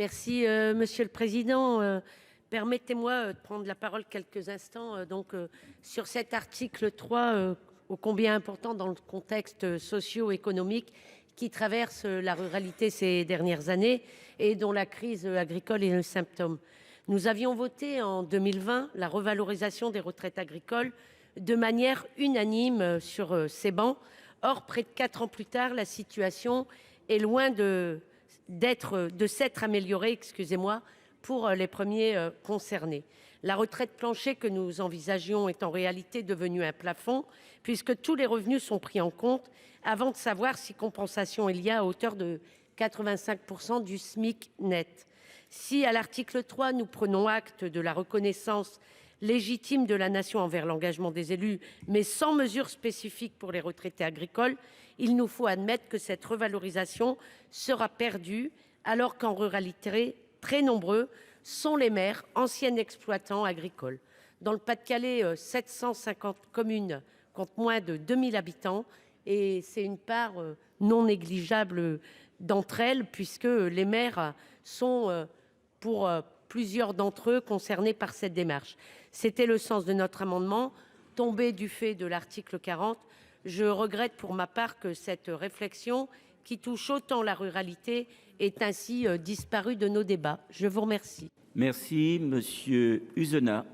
Merci, Monsieur le Président. Permettez-moi de prendre la parole quelques instants sur cet article 3, ô combien important dans le contexte socio-économique qui traverse la ruralité ces dernières années et dont la crise agricole est le symptôme. Nous avions voté en 2020 la revalorisation des retraites agricoles de manière unanime sur ces bancs. Or, près de 4 ans plus tard, la situation est loin de s'être améliorée, pour les premiers concernés. La retraite plancher que nous envisagions est en réalité devenue un plafond, puisque tous les revenus sont pris en compte avant de savoir si compensation il y a à hauteur de 85 % du SMIC net. Si, à l'article 3, nous prenons acte de la reconnaissance légitime de la Nation envers l'engagement des élus, mais sans mesure spécifique pour les retraités agricoles, il nous faut admettre que cette revalorisation sera perdue, alors qu'en ruralité, très nombreux sont les maires, anciens exploitants agricoles. Dans le Pas-de-Calais, 750 communes comptent moins de 2000 habitants et c'est une part non négligeable d'entre elles, puisque les maires sont, pour plusieurs d'entre eux, concernés par cette démarche. C'était le sens de notre amendement, tombé du fait de l'article 40. Je regrette pour ma part que cette réflexion, qui touche autant la ruralité, ait ainsi disparu de nos débats. Je vous remercie. Merci, Monsieur Uzena.